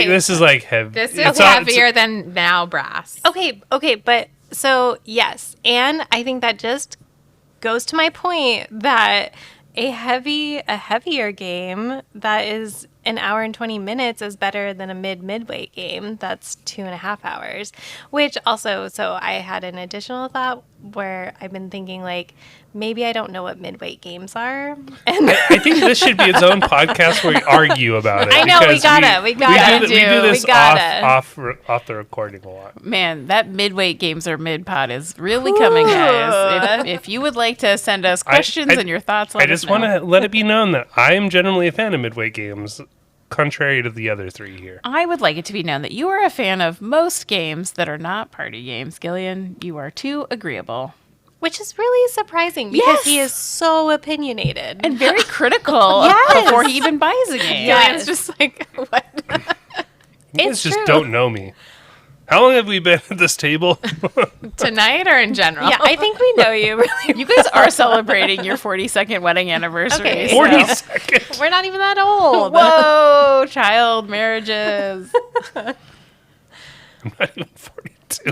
This is like heavy. This is heavier than now Brass. Okay, but so yes, and I think that just goes to my point that a heavier game that is an hour and 20 minutes is better than a midweight game. That's 2.5 hours, which also, so I had an additional thought where I've been thinking like, maybe I don't know what midweight games are. And I think this should be its own podcast where we argue about it. I know, we because gotta. We do this We gotta. off the recording a lot. Man, that midweight games or mid pod is really coming, guys. If you would like to send us questions and your thoughts, I just want to let it be known that I am generally a fan of midweight games, contrary to the other three here. I would like it to be known that you are a fan of most games that are not party games. Gillian, you are too agreeable. Which is really surprising because he is so opinionated. And very critical before he even buys a game. Gillian's just like, what? You guys It's just true. don't know me. How long have we been at this table? Tonight or in general? Yeah, I think we know you really. You guys are celebrating your 42nd wedding ananniversary. Okay, so- 40 seconds. We're not even that old. Whoa, child marriages. I'm not even 42.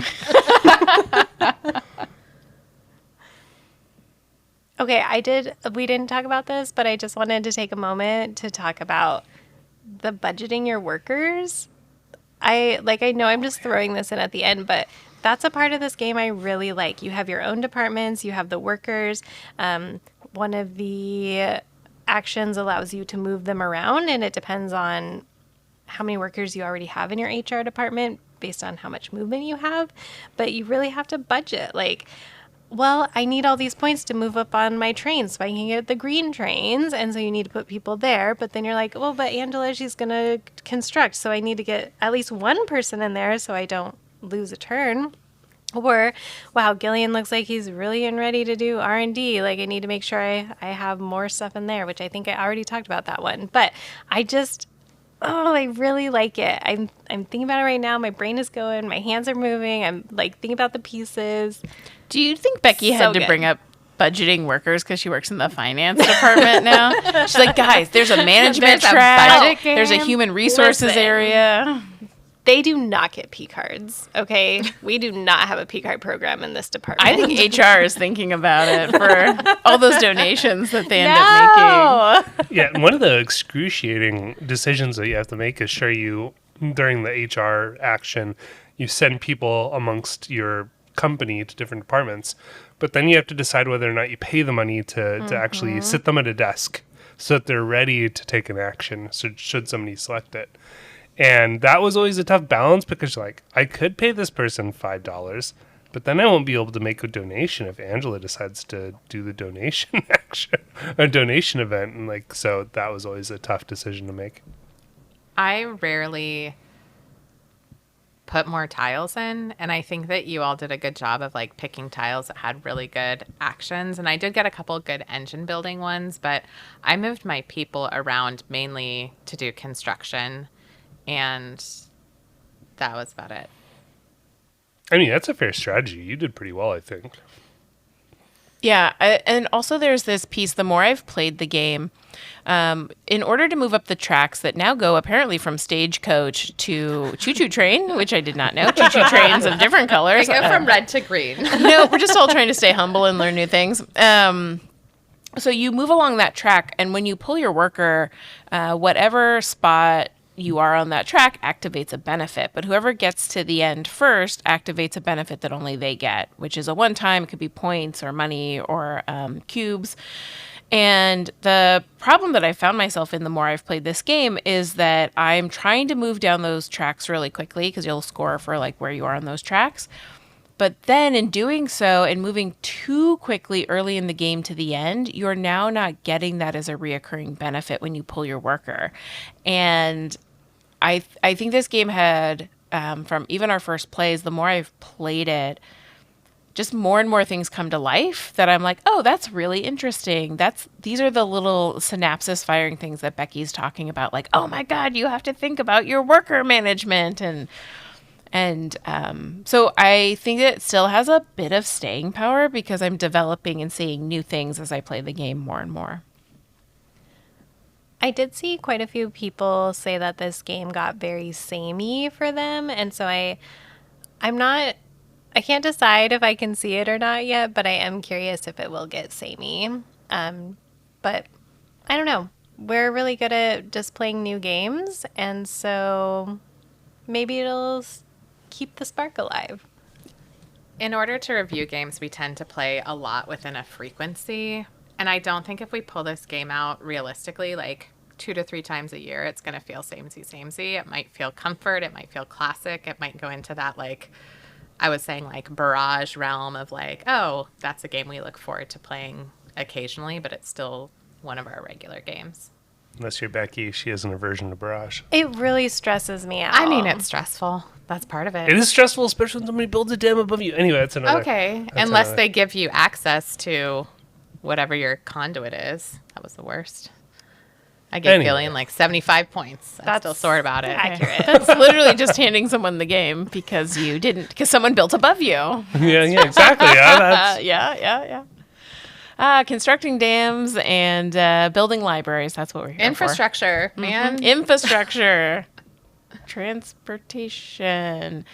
Okay, we didn't talk about this, but I just wanted to take a moment to talk about the budgeting your workers. I know I'm just throwing this in at the end, but that's a part of this game I really like. You have your own departments, you have the workers. One of the actions allows you to move them around, and it depends on how many workers you already have in your HR department based on how much movement you have. But you really have to budget. Well, I need all these points to move up on my train so I can get the green trains. And so you need to put people there. But then you're like, well, but Angela, she's going to construct. So I need to get at least one person in there so I don't lose a turn. Or, wow, Gillian looks like he's really in ready to do R&D. I need to make sure I have more stuff in there, which I think I already talked about that one. But I really like it. I'm thinking about it right now. My brain is going. My hands are moving. I'm thinking about the pieces. Do you think Becky So had to good. bring up budgeting workers because she works in the finance department now? She's like, guys, there's a management There's a track. budget game. There's a human resources Listen. area. They do not get P cards, okay? We do not have a P card program in this department. I think HR is thinking about it for all those donations that they end up making. Yeah, and one of the excruciating decisions that you have to make is during the HR action, you send people amongst your company to different departments, but then you have to decide whether or not you pay the money to actually sit them at a desk so that they're ready to take an action should somebody select it. And that was always a tough balance because I could pay this person $5, but then I won't be able to make a donation if Angela decides to do the donation action, a donation event. And so that was always a tough decision to make. I rarely put more tiles in, and I think that you all did a good job of picking tiles that had really good actions. And I did get a couple good engine building ones, but I moved my people around mainly to do construction, and that was about it. I mean, that's a fair strategy. You did pretty well, I think. Yeah, and also there's this piece, the more I've played the game, in order to move up the tracks that now go apparently from Stagecoach to Choo-Choo Train, which I did not know, Choo-Choo Trains of different colors. Go from red to green. No, we're just all trying to stay humble and learn new things. So you move along that track, and when you pull your worker, whatever spot you are on that track activates a benefit, but whoever gets to the end first activates a benefit that only they get, which is a one-time. It could be points or money or cubes. And the problem that I found myself in the more I've played this game is that I'm trying to move down those tracks really quickly because you'll score for where you are on those tracks. But then in doing so and moving too quickly early in the game to the end, you're now not getting that as a reoccurring benefit when you pull your worker. And I think this game had, from even our first plays, the more I've played it, just more and more things come to life that I'm like, oh, that's really interesting. These are the little synapses firing things that Becky's talking about. Oh my God, you have to think about your worker management. And so I think it still has a bit of staying power because I'm developing and seeing new things as I play the game more and more. I did see quite a few people say that this game got very samey for them, and so I can't decide if I can see it or not yet, but I am curious if it will get samey. But I don't know. we're really good at just playing new games, and so maybe it'll keep the spark alive. In order to review games, we tend to play a lot within a frequency. And I don't think if we pull this game out realistically, like 2 to 3 times a year, it's going to feel samey. It might feel comfort. It might feel classic. It might go into that, like, I was saying, like, barrage realm of like, oh, that's a game we look forward to playing occasionally, but it's still one of our regular games. Unless you're Becky, she has an aversion to barrage. It really stresses me out. I mean, it's stressful. That's part of it. It is stressful, especially when somebody builds a dam above you. Anyway, that's another. Okay, unless they give you access to whatever your conduit is. That was the worst. I gave Gillian like 75 points. I'm still sore about it. Accurate. That's literally just handing someone the game because someone built above you. Yeah, exactly. Yeah. Constructing dams and building libraries. That's what we're here Infrastructure, for. man. Infrastructure. Transportation.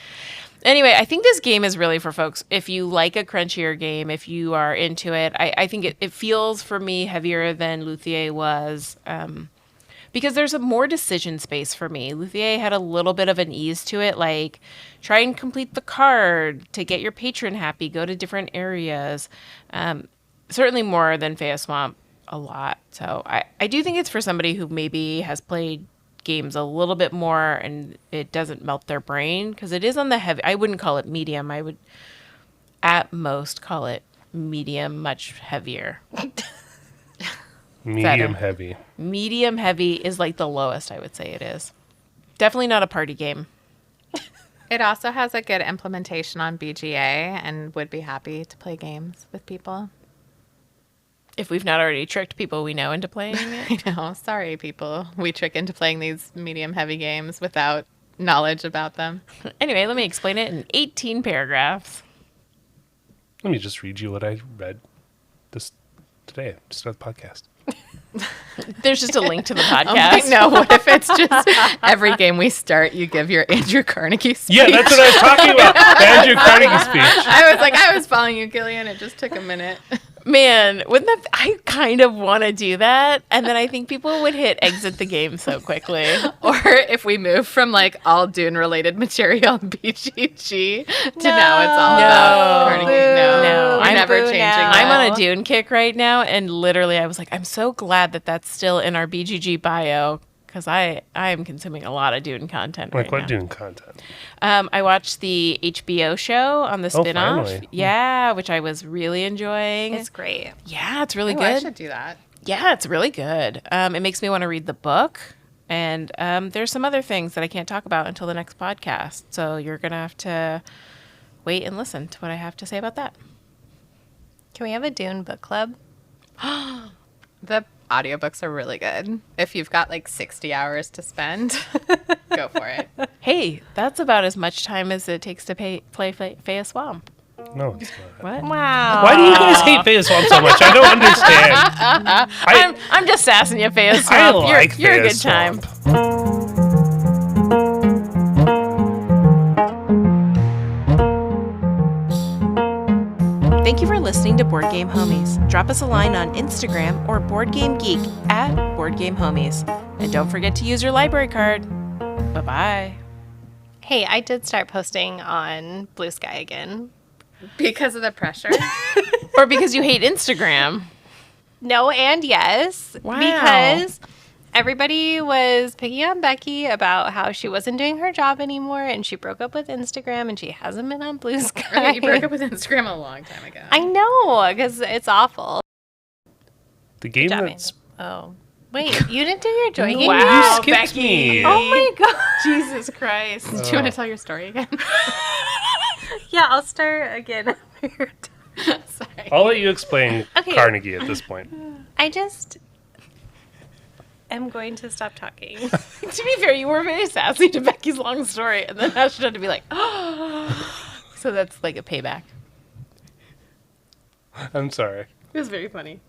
Anyway, I think this game is really for folks. If you like a crunchier game, if you are into it, I think it feels for me heavier than Luthier was because there's a more decision space for me. Luthier had a little bit of an ease to it, like try and complete the card to get your patron happy, go to different areas. Certainly more than Faya Swamp, a lot. So I do think it's for somebody who maybe has played games a little bit more and it doesn't melt their brain because it is on the heavy. I wouldn't call it medium. I would at most call it medium, much heavier. Medium heavy. Medium heavy is like the lowest I would say it is. Definitely not a party game. It also has a good implementation on BGA and would be happy to play games with people. If we've not already tricked people we know into playing it. I know. Sorry, people. We trick into playing these medium-heavy games without knowledge about them. Anyway, let me explain it in 18 paragraphs. Let me just read you what I read this today, just on the podcast. There's just a link to the podcast. No, what if it's just every game we start, you give your Andrew Carnegie speech? Yeah, that's what I was talking about. The Andrew Carnegie speech. I was following you, Gillian. It just took a minute. Man, wouldn't that? I kind of want to do that, and then I think people would hit exit the game so quickly. Or if we move from like all Dune related material BGG to now it's all about Carnegie. No, I'm never changing. I'm on a Dune kick right now, and literally I was like, I'm so glad that that's still in our BGG bio because I am consuming a lot of Dune content Like right what now. Dune content? I watched the HBO show on the spinoff. Finally. Yeah, which I was really enjoying. It's great. Yeah, it's really Oh, good. I should do that. Yeah, it's really good. It makes me want to read the book. And there's some other things that I can't talk about until the next podcast. So you're going to have to wait and listen to what I have to say about that. Can we have a Dune book club? The audiobooks are really good. If you've got like 60 hours to spend, go for it. Hey, that's about as much time as it takes to play Faya Swamp. No, it's not. What? Wow. Why do you guys hate Faya Swamp so much? I don't understand. I'm just sassing you, Faya I Swamp. like you're a Faya good time. Swamp. Thank you for listening to Board Game Homies. Drop us a line on Instagram or Board Game Geek at Board Game Homies. And don't forget to use your library card. Bye-bye. Hey, I did start posting on Blue Sky again. Because of the pressure. Or because you hate Instagram. No and yes. Wow. Because everybody was picking on Becky about how she wasn't doing her job anymore and she broke up with Instagram and she hasn't been on Blue Sky. You broke up with Instagram a long time ago. I know, because it's awful. The game Good job, that's... Oh. Wait, you didn't do your joy game? Wow, yet? You skipped Becky. me. Oh my god. Jesus Christ. Do you want to tell your story again? Yeah, I'll start again. Sorry. I'll let you explain Okay. Carnegie at this point. I just am going to stop talking. To be fair, you were very sassy to Becky's long story, and then now she had to be like, oh. So that's like a payback. I'm sorry. It was very funny.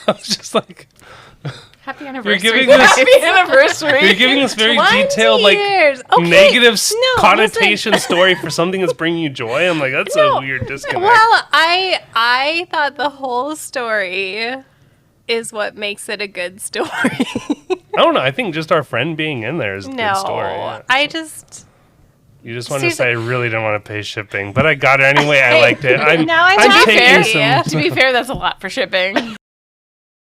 I was just like... Happy anniversary. giving this- guys. Happy anniversary. You're giving this very 20 detailed, like, years. Okay, negative no, connotation story for something that's bringing you joy. I'm like, that's a weird disconnect. Well, I thought the whole story is what makes it a good story. I don't know. I think just our friend being in there is a good story. Yeah. You just wanted to say I really didn't want to pay shipping, but I got it anyway. I liked it. Now I'm I'm happy. taking some. To be fair, that's a lot for shipping.